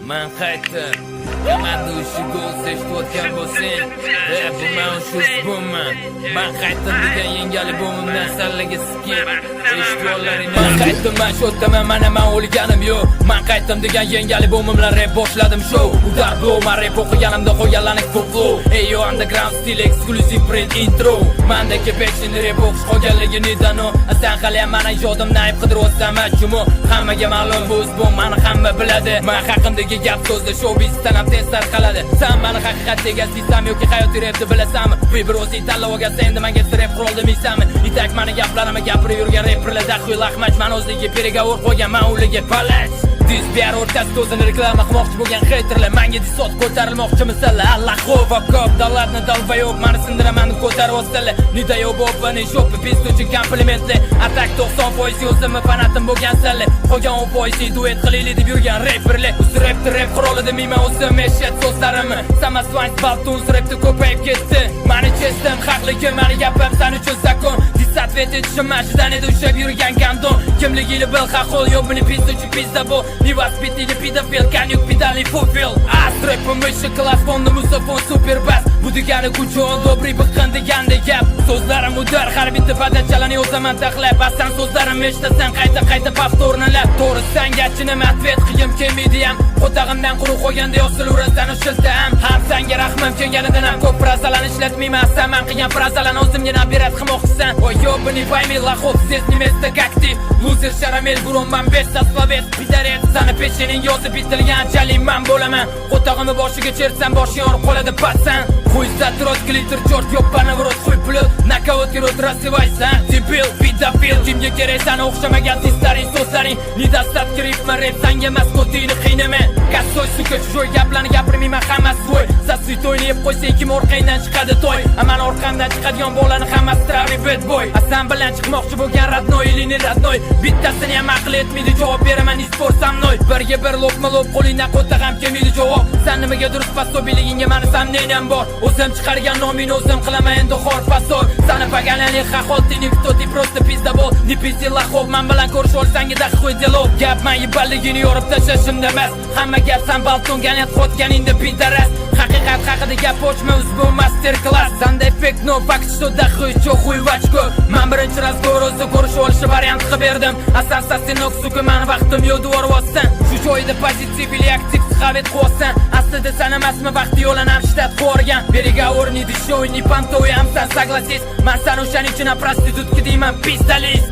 Man qaytdim. Komanda ushi gol seshtayotgan bo'lsang, bu men shu bunman. Man qaytdim degan yangali bo'mimdan sallaga skip. Eshitganlaring man qaytdim, man shotdaman, mana men o'lganim yo'q. Man qaytdim degan yangali bo'mimlar rap boshladim show. Udar blow, man rap o'qiganimda qo'yganlarni flow. Ayo underground stil exclusive print intro. Mandagi passion rap o'qish qolganligi nedano. Asan hali ham meni ijodimni ayb qidiryapsan machumo. Hammaga ma'lum bu o'zbon meni hamma biladi. Men haqimdagi gap so'zda showbizdan ham tez tarqaladi. Sen meni haqiqat degansizsan yoki hayotiy rapni bilasanmi? Bir o'zing tanlab olgansan, endi menga rap qurol demaysanmi? Itak meni gaplarimni gapirib yurgan rapperlar daxil ahmad, men o'zligi perigovor qo'ygan, men ularga palach. Diz ber o'rtasida o'zini reklama qilmoqchi bo'lgan haterlar menga disot ko'tarilmoqchi misal Allahu vakab davlatni dalba yo'q, meni sindiraman ko'tarib olsalar. Nidayo bo'pani shop pistochi komplimentli. Atak 90% o'zimni fanatim bo'lgansanlar. Qolgan 10% duet qilaylik deb yurgan rapperlar. Rap quroli demayman o'zim eshat so'zlarimni. Samaswan baltun rapni ko'payib ketdi. Meni chestim haqligi, meni gapim sen uchun zakon. Disatvet etishim mashidan edi ushab yurgan gandon. Kimligini bil, haqol yo'q, buni pistochi pizda bu. Невоспитанный педофил, конюк педальный фуфел. Астрэп мыши, класс, фонды, мусофон, супер бас. Bu degani kuchon, dobri biqqan degandek gap. So'zlarim udar, har bitta podachalani o'zaman taxlab. Asan so'zlarim eshitasan, qayta повторнalab. To'g'ri senga achinam, atvet qiyim kelmaydi ham. Qo'tag'imdan quruq qo'yganda yosilurasan ushilta ham. Ham senga rahmim kelganidan ham ko'p frazalarni ishlatmayman. Sen men qilgan frazalarni o'zimga nabirat qilmoqchisan. Voy yo, buni paymi lahot, здесь не место как ты. Loser sharamel burunman, besta slovets, pidaret. Sani peshening yozib bitilgan chalik men bo'laman. Qo'tag'imni boshiga chertsam, boshi yorib qoladi patsan. Хуйзат рот, глиттер, черт, ёбаный в рот, хуй плет. Нокаут и рот рассывайся, дебил, педофил. Kimga keraksan o'xshamagan sizlaring so'zlaring. Недостатки рифма рэп, sanga maskotini qiynama. Kassoy suka chujoy gaplarni gapirmayman, hammasi voy. Sasvit o'ynayib qo'ysang kim orqangdan chiqadi to'y. Aman orqamdan chiqadigan bolalarni hammasi travli bad boy. Asan bilan chiqmoqchi bo'lgan radnoy ilini radnoy. Bittasini ham aql etmaydi, javob beraman ispor samnoy. Birga bir lokma lop qo'lingdan qo'tag'am kelmaydi javob. Sen nimaga durust pasobiligingga meni samnenam bor. O'zim chiqargan nomini o'zim qilaman endi xor pasor. Sani paganani xaxoltini кто-то просто пиздабол. Не пизди лохов, men bilan ko'rish olsang daxoy delov. Gap men yiballigini yorib tashlashimda emas. Hamma gap san baltongan et xotganingda pidaras. Haqiqat haqida gap ochma, uzbu master class. Sanda effekt no fakt что daxoy cho'xuy vachko. Men birinchi razgovor o'zda ko'rish olishni variant qilib berdim. Asassinok suku men vaqtim yo'q dvorvosdan. Shu joyda pozitiv или aktiv xavet qo'ysan. Aslida sen emasmi vaqti yo'lanam shtat qo'rgan. Переговор не дешевый, не понтовый, амсан согласись. Man san o'shaning uchun prostitutka deyman, pistolis.